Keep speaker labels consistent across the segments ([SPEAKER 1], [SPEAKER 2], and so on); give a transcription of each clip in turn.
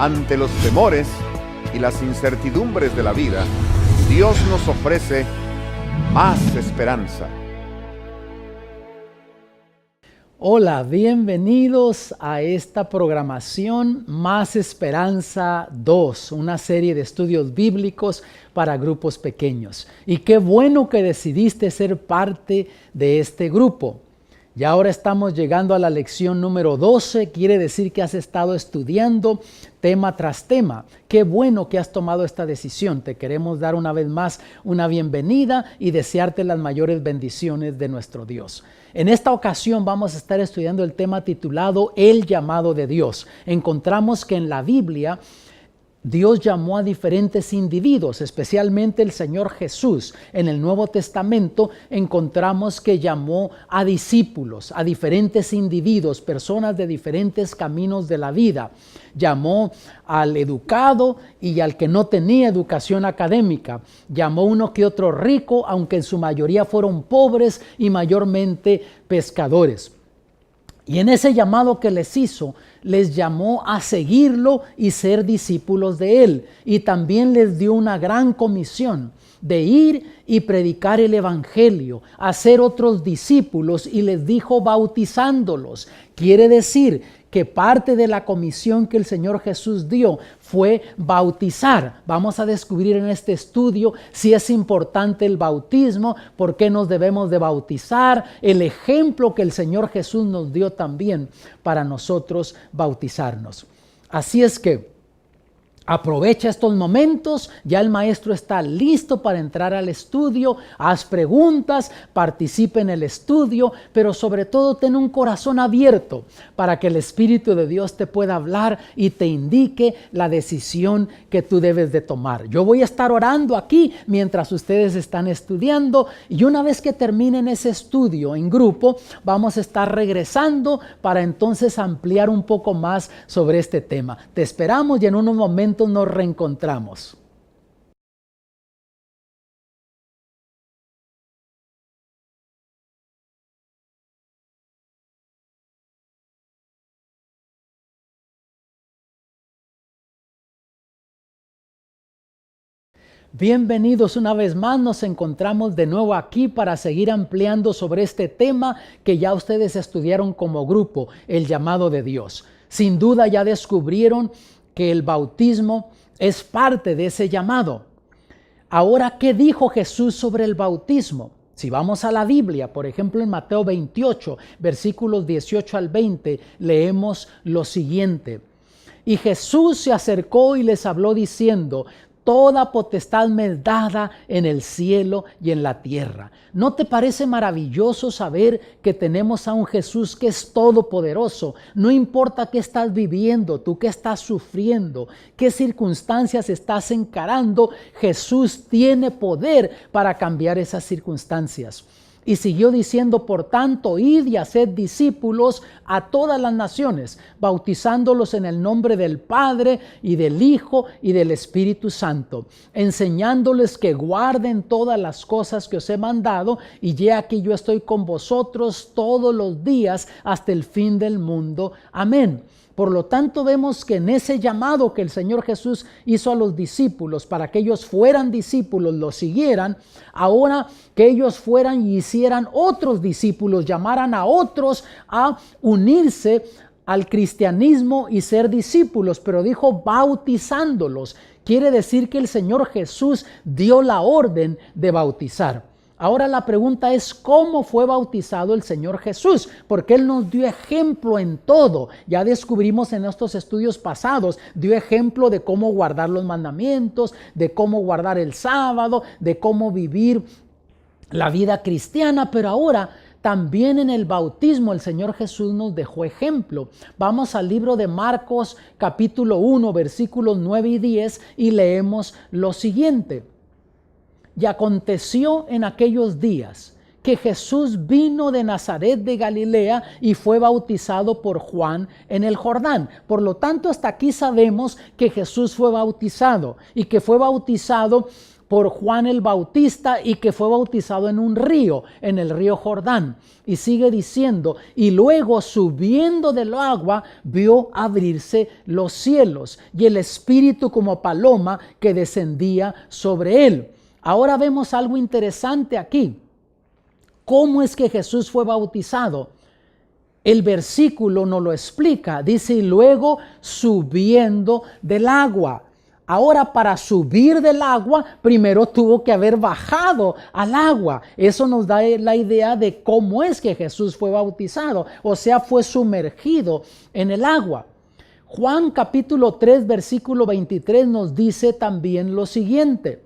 [SPEAKER 1] Ante los temores y las incertidumbres de la vida, Dios nos ofrece más esperanza.
[SPEAKER 2] Hola, bienvenidos a esta programación Más Esperanza 2, una serie de estudios bíblicos para grupos pequeños. Y qué bueno que decidiste ser parte de este grupo. Y ahora estamos llegando a la lección número 12, quiere decir que has estado estudiando tema tras tema. Qué bueno que has tomado esta decisión. Te queremos dar una vez más una bienvenida y desearte las mayores bendiciones de nuestro Dios. En esta ocasión vamos a estar estudiando el tema titulado El llamado de Dios. Encontramos que en la Biblia Dios llamó a diferentes individuos, especialmente el Señor Jesús. En el Nuevo Testamento encontramos que llamó a discípulos, a diferentes individuos, personas de diferentes caminos de la vida. Llamó al educado y al que no tenía educación académica. Llamó uno que otro rico, aunque en su mayoría fueron pobres y mayormente pescadores. Y en ese llamado que les hizo, les llamó a seguirlo y ser discípulos de él. Y también les dio una gran comisión de ir y predicar el evangelio, hacer otros discípulos, y les dijo bautizándolos. Quiere decir que parte de la comisión que el Señor Jesús dio fue bautizar. Vamos a descubrir en este estudio si es importante el bautismo, por qué nos debemos de bautizar, el ejemplo que el Señor Jesús nos dio también para nosotros bautizarnos. Así es que aprovecha estos momentos, ya el maestro está listo para entrar al estudio, haz preguntas, participe en el estudio, pero sobre todo ten un corazón abierto para que el Espíritu de Dios te pueda hablar y te indique la decisión que tú debes de tomar. Yo voy a estar orando aquí mientras ustedes están estudiando, y una vez que terminen ese estudio en grupo, vamos a estar regresando para entonces ampliar un poco más sobre este tema. Te esperamos y en unos momentos nos reencontramos. Bienvenidos una vez más, nos encontramos de nuevo aquí para seguir ampliando sobre este tema que ya ustedes estudiaron como grupo, el llamado de Dios. Sin duda ya descubrieron que el bautismo es parte de ese llamado. Ahora, ¿qué dijo Jesús sobre el bautismo? Si vamos a la Biblia, por ejemplo en Mateo 28, versículos 18 al 20, leemos lo siguiente. Y Jesús se acercó y les habló diciendo: toda potestad me es dada en el cielo y en la tierra. ¿No te parece maravilloso saber que tenemos a un Jesús que es todopoderoso? No importa qué estás viviendo, tú qué estás sufriendo, qué circunstancias estás encarando, Jesús tiene poder para cambiar esas circunstancias. Y siguió diciendo: por tanto, id y haced discípulos a todas las naciones, bautizándolos en el nombre del Padre y del Hijo y del Espíritu Santo, enseñándoles que guarden todas las cosas que os he mandado, y he aquí yo estoy con vosotros todos los días hasta el fin del mundo. Amén. Por lo tanto, vemos que en ese llamado que el Señor Jesús hizo a los discípulos para que ellos fueran discípulos, lo siguieran, ahora que ellos fueran y hicieran otros discípulos, llamaran a otros a unirse al cristianismo y ser discípulos, pero dijo bautizándolos. Quiere decir que el Señor Jesús dio la orden de bautizar. Ahora la pregunta es: ¿cómo fue bautizado el Señor Jesús? Porque Él nos dio ejemplo en todo. Ya descubrimos en estos estudios pasados, dio ejemplo de cómo guardar los mandamientos, de cómo guardar el sábado, de cómo vivir la vida cristiana, pero ahora también en el bautismo el Señor Jesús nos dejó ejemplo. Vamos al libro de Marcos capítulo 1, versículos 9 y 10 y leemos lo siguiente. Y aconteció en aquellos días que Jesús vino de Nazaret de Galilea y fue bautizado por Juan en el Jordán. Por lo tanto, hasta aquí sabemos que Jesús fue bautizado y que fue bautizado por Juan el Bautista y que fue bautizado en un río, en el río Jordán. Y sigue diciendo, y luego subiendo del agua vio abrirse los cielos y el Espíritu como paloma que descendía sobre él. Ahora vemos algo interesante aquí. ¿Cómo es que Jesús fue bautizado? El versículo nos lo explica. Dice, y luego subiendo del agua. Ahora, para subir del agua, primero tuvo que haber bajado al agua. Eso nos da la idea de cómo es que Jesús fue bautizado. O sea, fue sumergido en el agua. Juan capítulo 3, versículo 23 nos dice también lo siguiente.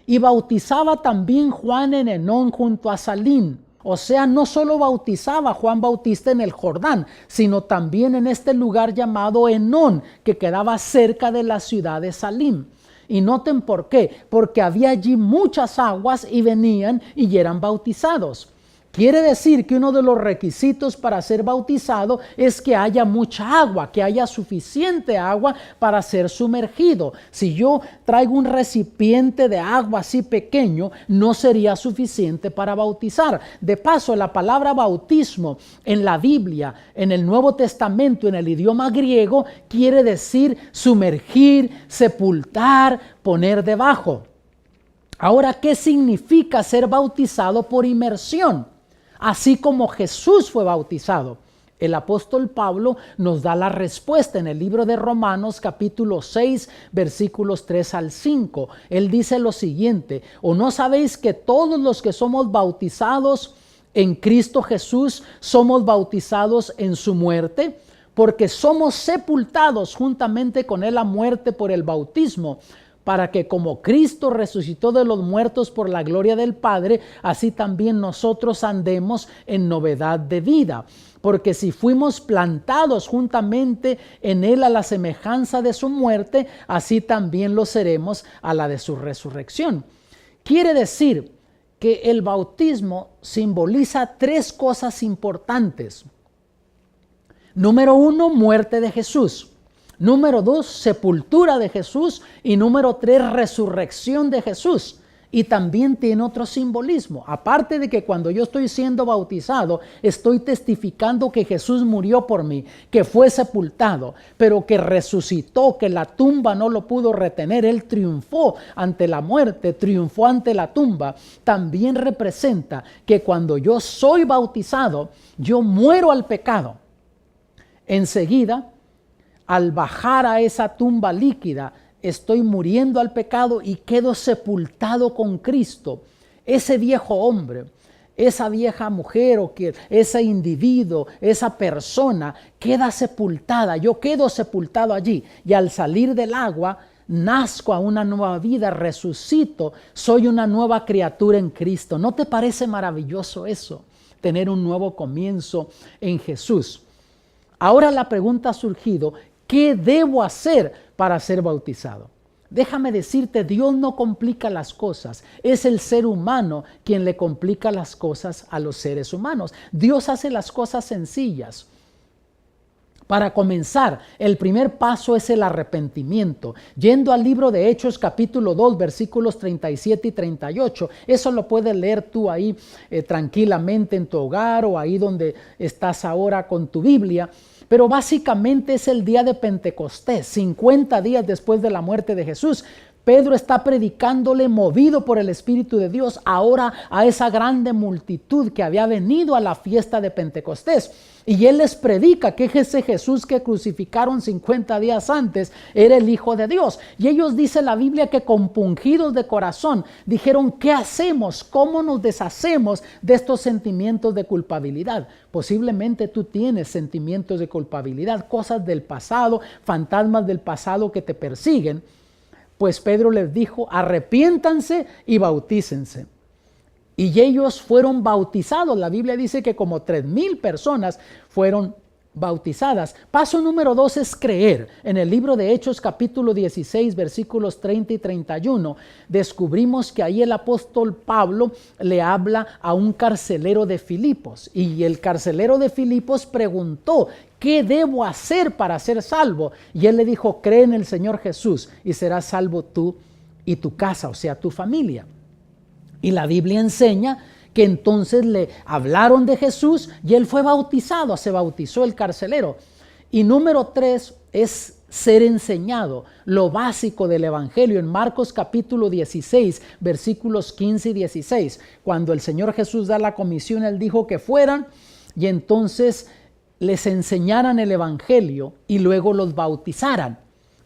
[SPEAKER 2] Y bautizaba también Juan en Enón junto a Salim. O sea, no solo bautizaba Juan Bautista en el Jordán, sino también en este lugar llamado Enón, que quedaba cerca de la ciudad de Salim. Y noten por qué, porque había allí muchas aguas y venían y eran bautizados. Quiere decir que uno de los requisitos para ser bautizado es que haya mucha agua, que haya suficiente agua para ser sumergido. Si yo traigo un recipiente de agua así pequeño, no sería suficiente para bautizar. De paso, la palabra bautismo en la Biblia, en el Nuevo Testamento, en el idioma griego, quiere decir sumergir, sepultar, poner debajo. Ahora, ¿qué significa ser bautizado por inmersión? Así como Jesús fue bautizado. El apóstol Pablo nos da la respuesta en el libro de Romanos capítulo 6 versículos 3 al 5. Él dice lo siguiente, ¿o no sabéis que todos los que somos bautizados en Cristo Jesús somos bautizados en su muerte? Porque somos sepultados juntamente con él a muerte por el bautismo, para que como Cristo resucitó de los muertos por la gloria del Padre, así también nosotros andemos en novedad de vida. Porque si fuimos plantados juntamente en Él a la semejanza de su muerte, así también lo seremos a la de su resurrección. Quiere decir que el bautismo simboliza tres cosas importantes. Número 1, muerte de Jesús. Número 2, sepultura de Jesús. Y número 3, resurrección de Jesús. Y también tiene otro simbolismo. Aparte de que cuando yo estoy siendo bautizado, estoy testificando que Jesús murió por mí, que fue sepultado, pero que resucitó, que la tumba no lo pudo retener. Él triunfó ante la muerte, triunfó ante la tumba. También representa que cuando yo soy bautizado, yo muero al pecado. Enseguida, al bajar a esa tumba líquida, estoy muriendo al pecado y quedo sepultado con Cristo. Ese viejo hombre, esa vieja mujer o que ese individuo, esa persona queda sepultada. Yo quedo sepultado allí y al salir del agua nazco a una nueva vida, resucito, soy una nueva criatura en Cristo. ¿No te parece maravilloso eso? Tener un nuevo comienzo en Jesús. Ahora la pregunta ha surgido, ¿qué debo hacer para ser bautizado? Déjame decirte, Dios no complica las cosas. Es el ser humano quien le complica las cosas a los seres humanos. Dios hace las cosas sencillas. Para comenzar, el primer paso es el arrepentimiento. Yendo al libro de Hechos capítulo 2, versículos 37 y 38. Eso lo puedes leer tú ahí tranquilamente en tu hogar o ahí donde estás ahora con tu Biblia. Pero básicamente es el día de Pentecostés, 50 días después de la muerte de Jesús. Pedro está predicándole, movido por el Espíritu de Dios, ahora a esa grande multitud que había venido a la fiesta de Pentecostés. Y él les predica que ese Jesús que crucificaron 50 días antes era el Hijo de Dios. Y ellos, dice la Biblia, que compungidos de corazón dijeron, ¿qué hacemos? ¿Cómo nos deshacemos de estos sentimientos de culpabilidad? Posiblemente tú tienes sentimientos de culpabilidad, cosas del pasado, fantasmas del pasado que te persiguen. Pues Pedro les dijo, arrepiéntanse y bautícense. Y ellos fueron bautizados. La Biblia dice que como 3,000 personas fueron bautizadas. Paso número 2 es creer. En el libro de Hechos capítulo 16 versículos 30 y 31 descubrimos que ahí el apóstol Pablo le habla a un carcelero de Filipos. Y el carcelero de Filipos preguntó, ¿qué debo hacer para ser salvo? Y él le dijo, cree en el Señor Jesús y serás salvo tú y tu casa, o sea, tu familia. Y la Biblia enseña que entonces le hablaron de Jesús y él fue bautizado, se bautizó el carcelero. Y número 3 es ser enseñado, lo básico del evangelio. En Marcos capítulo 16, versículos 15 y 16, cuando el Señor Jesús da la comisión, él dijo que fueran y entonces les enseñaran el evangelio y luego los bautizaran.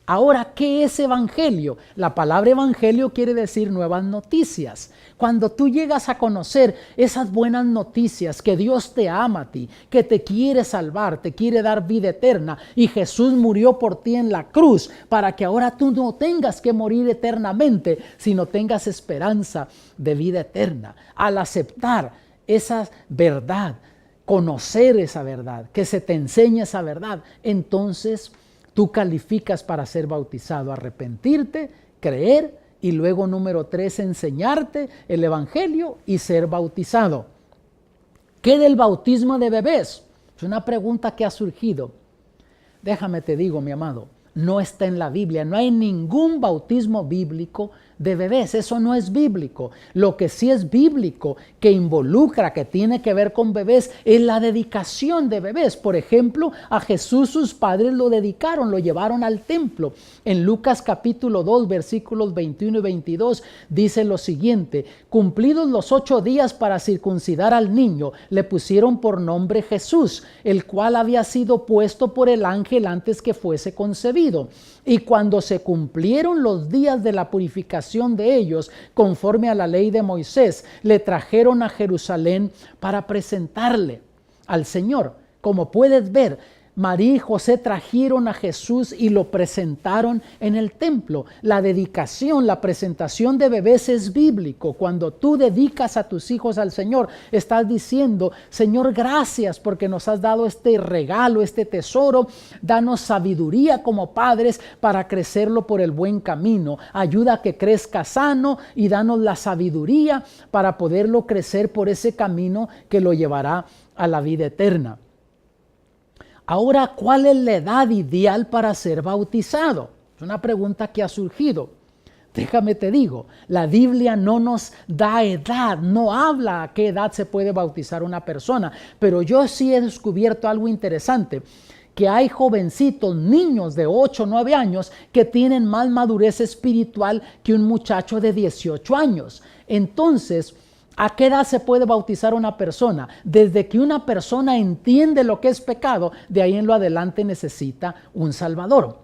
[SPEAKER 2] Ahora, ¿qué es evangelio? La palabra evangelio quiere decir nuevas noticias. Cuando tú llegas a conocer esas buenas noticias, que Dios te ama a ti, que te quiere salvar, te quiere dar vida eterna, y Jesús murió por ti en la cruz para que ahora tú no tengas que morir eternamente, sino tengas esperanza de vida eterna. Al aceptar esa verdad, conocer esa verdad, que se te enseñe esa verdad, entonces tú calificas para ser bautizado, arrepentirte, creer y luego número 3, enseñarte el evangelio y ser bautizado. ¿Qué del bautismo de bebés? Es una pregunta que ha surgido. Déjame te digo, mi amado, no está en la Biblia, no hay ningún bautismo bíblico de bebés, eso no es bíblico. Lo que sí es bíblico, que involucra, que tiene que ver con bebés, es la dedicación de bebés. Por ejemplo, a Jesús sus padres lo dedicaron, lo llevaron al templo. En Lucas capítulo 2, versículos 21 y 22, dice lo siguiente: cumplidos los 8 días para circuncidar al niño, le pusieron por nombre Jesús, el cual había sido puesto por el ángel antes que fuese concebido. Y cuando se cumplieron los días de la purificación de ellos, conforme a la ley de Moisés, le trajeron a Jerusalén para presentarle al Señor. Como puedes ver, María y José trajeron a Jesús y lo presentaron en el templo. La dedicación, la presentación de bebés es bíblico. Cuando tú dedicas a tus hijos al Señor, estás diciendo: Señor, gracias porque nos has dado este regalo, este tesoro. Danos sabiduría como padres para crecerlo por el buen camino. Ayuda a que crezca sano y danos la sabiduría para poderlo crecer por ese camino que lo llevará a la vida eterna. Ahora, ¿cuál es la edad ideal para ser bautizado? Es una pregunta que ha surgido. Déjame te digo, la Biblia no nos da edad, no habla a qué edad se puede bautizar una persona, pero yo sí he descubierto algo interesante, que hay jovencitos, niños de 8 o 9 años que tienen más madurez espiritual que un muchacho de 18 años. Entonces, ¿a qué edad se puede bautizar una persona? Desde que una persona entiende lo que es pecado, de ahí en lo adelante necesita un Salvador.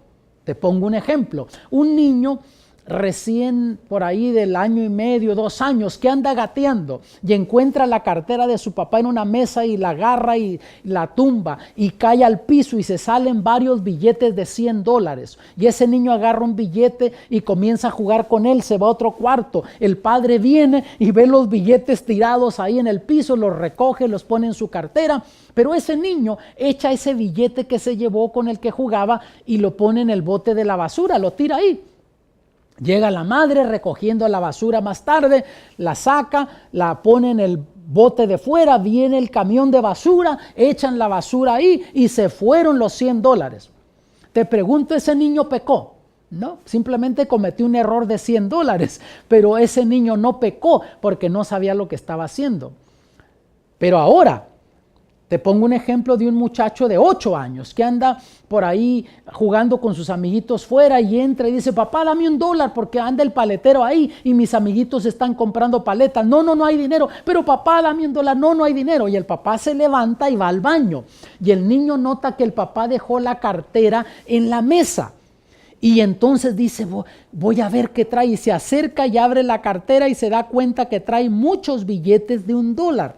[SPEAKER 2] Te pongo un ejemplo. Un niño recién por ahí del año y medio, 2 años, que anda gateando y encuentra la cartera de su papá en una mesa y la agarra y la tumba y cae al piso y se salen varios billetes de $100. Y ese niño agarra un billete y comienza a jugar con él, se va a otro cuarto. El padre viene y ve los billetes tirados ahí en el piso, los recoge, los pone en su cartera, pero ese niño echa ese billete que se llevó con el que jugaba y lo pone en el bote de la basura, lo tira ahí. Llega la madre recogiendo la basura más tarde, la saca, la pone en el bote de fuera, viene el camión de basura, echan la basura ahí y se fueron los $100. Te pregunto, ¿ese niño pecó? No, simplemente cometió un error de $100, pero ese niño no pecó porque no sabía lo que estaba haciendo. Pero ahora, te pongo un ejemplo de un muchacho de 8 años que anda por ahí jugando con sus amiguitos fuera y entra y dice: papá, dame $1 porque anda el paletero ahí y mis amiguitos están comprando paletas. No hay dinero. Pero papá, dame $1. No hay dinero. Y el papá se levanta y va al baño. Y el niño nota que el papá dejó la cartera en la mesa. Y entonces dice: voy a ver qué trae. Y se acerca y abre la cartera y se da cuenta que trae muchos billetes de $1.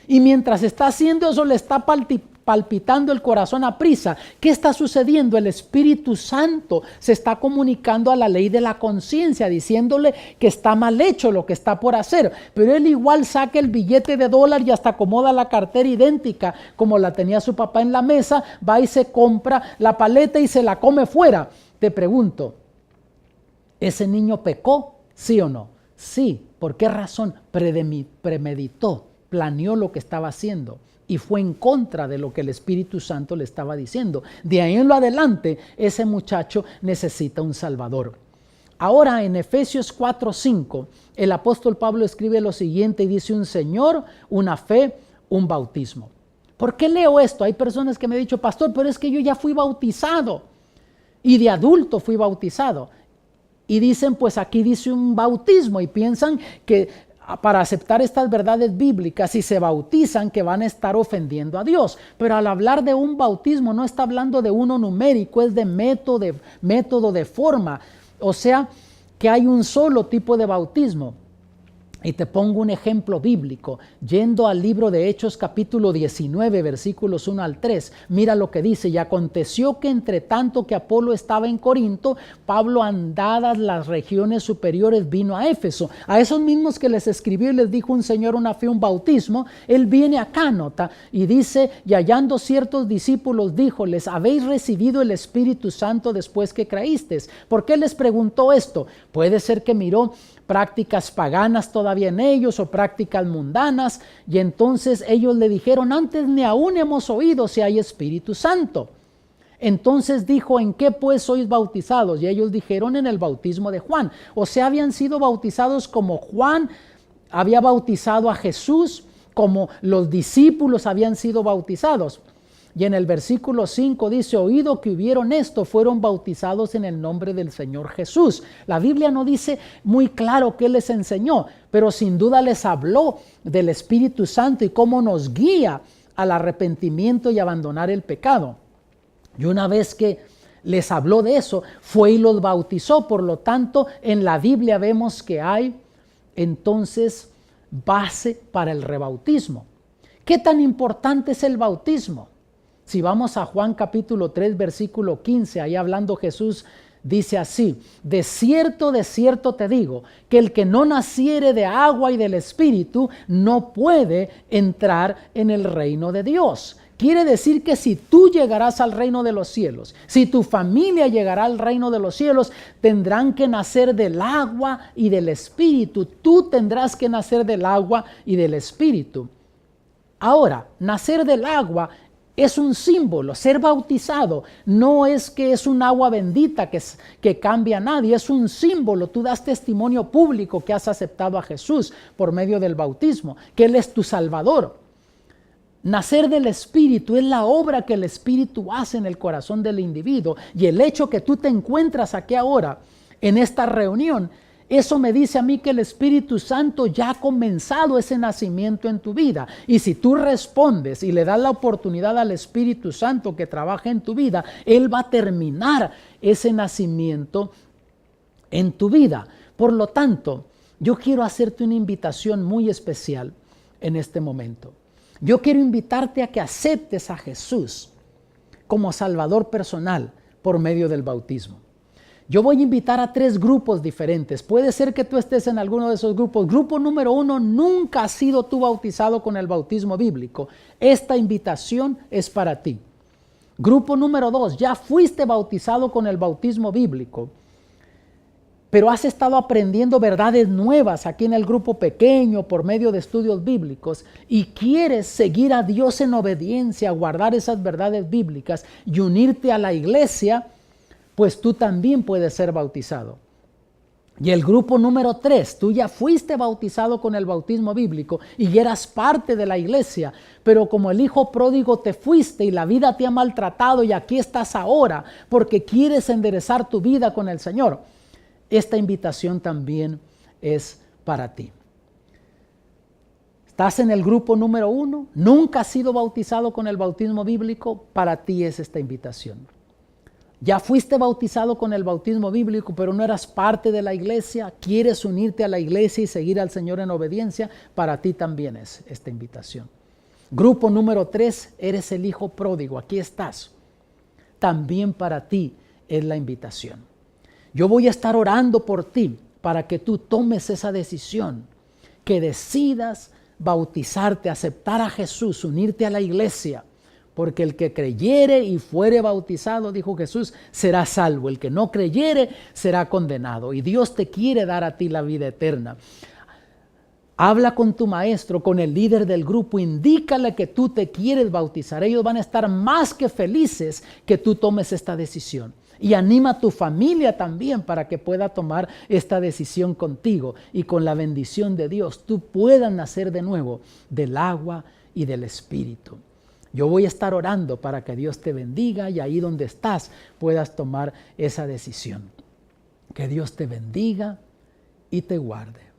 [SPEAKER 2] Y mientras está haciendo eso, le está palpitando el corazón a prisa. ¿Qué está sucediendo? El Espíritu Santo se está comunicando a la ley de la conciencia, diciéndole que está mal hecho lo que está por hacer. Pero él igual saca el billete de $1 y hasta acomoda la cartera idéntica como la tenía su papá en la mesa, va y se compra la paleta y se la come fuera. Te pregunto, ¿ese niño pecó? ¿Sí o no? Sí. ¿Por qué razón? Premeditó. Planeó lo que estaba haciendo y fue en contra de lo que el Espíritu Santo le estaba diciendo. De ahí en lo adelante, ese muchacho necesita un Salvador. Ahora en Efesios 4:5, el apóstol Pablo escribe lo siguiente y dice: un Señor, una fe, un bautismo. ¿Por qué leo esto? Hay personas que me han dicho: pastor, pero es que yo ya fui bautizado y de adulto fui bautizado. Y dicen: pues aquí dice un bautismo, y piensan que para aceptar estas verdades bíblicas, si se bautizan, que van a estar ofendiendo a Dios. Pero al hablar de un bautismo no está hablando de uno numérico, es de método, de forma. O sea, que hay un solo tipo de bautismo. Y te pongo un ejemplo bíblico. Yendo al libro de Hechos capítulo 19, versículos 1 al 3. Mira lo que dice: y aconteció que entre tanto que Apolo estaba en Corinto, Pablo, andadas las regiones superiores, vino a Éfeso. A esos mismos que les escribió y les dijo: un Señor, una fe, un bautismo. Él viene acá, nota, y dice: y hallando ciertos discípulos, díjoles: ¿habéis recibido el Espíritu Santo después que creísteis? ¿Por qué les preguntó esto? Puede ser que miró prácticas paganas todavía en ellos, o prácticas mundanas, y entonces ellos le dijeron: antes ni aún hemos oído si hay Espíritu Santo. Entonces dijo: ¿en qué pues sois bautizados? Y ellos dijeron: en el bautismo de Juan. O sea, habían sido bautizados como Juan había bautizado a Jesús, como los discípulos habían sido bautizados. Y en el versículo 5 dice: oído que hubieron esto, fueron bautizados en el nombre del Señor Jesús. La Biblia no dice muy claro qué les enseñó, pero sin duda les habló del Espíritu Santo y cómo nos guía al arrepentimiento y abandonar el pecado. Y una vez que les habló de eso, fue y los bautizó. Por lo tanto, en la Biblia vemos que hay entonces base para el rebautismo. ¿Qué tan importante es el bautismo? Si vamos a Juan capítulo 3, versículo 15, ahí hablando Jesús, dice así: de cierto te digo, que el que no naciere de agua y del Espíritu no puede entrar en el reino de Dios. Quiere decir que si tú llegarás al reino de los cielos, si tu familia llegará al reino de los cielos, tendrán que nacer del agua y del Espíritu. Tú tendrás que nacer del agua y del Espíritu. Ahora, nacer del agua es un símbolo. Ser bautizado no es que es un agua bendita que cambia a nadie, es un símbolo. Tú das testimonio público que has aceptado a Jesús por medio del bautismo, que Él es tu Salvador. Nacer del Espíritu es la obra que el Espíritu hace en el corazón del individuo, y el hecho que tú te encuentras aquí ahora en esta reunión, eso me dice a mí que el Espíritu Santo ya ha comenzado ese nacimiento en tu vida. Y si tú respondes y le das la oportunidad al Espíritu Santo que trabaje en tu vida, Él va a terminar ese nacimiento en tu vida. Por lo tanto, yo quiero hacerte una invitación muy especial en este momento. Yo quiero invitarte a que aceptes a Jesús como Salvador personal por medio del bautismo. Yo voy a invitar a 3 grupos diferentes. Puede ser que tú estés en alguno de esos grupos. Grupo número 1, nunca has sido tú bautizado con el bautismo bíblico. Esta invitación es para ti. Grupo número 2, ya fuiste bautizado con el bautismo bíblico, pero has estado aprendiendo verdades nuevas aquí en el grupo pequeño por medio de estudios bíblicos y quieres seguir a Dios en obediencia, guardar esas verdades bíblicas y unirte a la iglesia, pues tú también puedes ser bautizado. Y el grupo número 3, tú ya fuiste bautizado con el bautismo bíblico y eras parte de la iglesia, pero como el hijo pródigo te fuiste y la vida te ha maltratado y aquí estás ahora porque quieres enderezar tu vida con el Señor. Esta invitación también es para ti. ¿Estás en el grupo número 1? ¿Nunca has sido bautizado con el bautismo bíblico? Para ti es esta invitación. Ya fuiste bautizado con el bautismo bíblico, pero no eras parte de la iglesia. ¿Quieres unirte a la iglesia y seguir al Señor en obediencia? Para ti también es esta invitación. Grupo número 3, eres el hijo pródigo. Aquí estás. También para ti es la invitación. Yo voy a estar orando por ti para que tú tomes esa decisión, que decidas bautizarte, aceptar a Jesús, unirte a la iglesia. Porque el que creyere y fuere bautizado, dijo Jesús, será salvo. El que no creyere será condenado. Y Dios te quiere dar a ti la vida eterna. Habla con tu maestro, con el líder del grupo, indícale que tú te quieres bautizar. Ellos van a estar más que felices que tú tomes esta decisión. Y anima a tu familia también para que pueda tomar esta decisión contigo. Y con la bendición de Dios, tú puedas nacer de nuevo del agua y del Espíritu. Yo voy a estar orando para que Dios te bendiga y ahí donde estás puedas tomar esa decisión. Que Dios te bendiga y te guarde.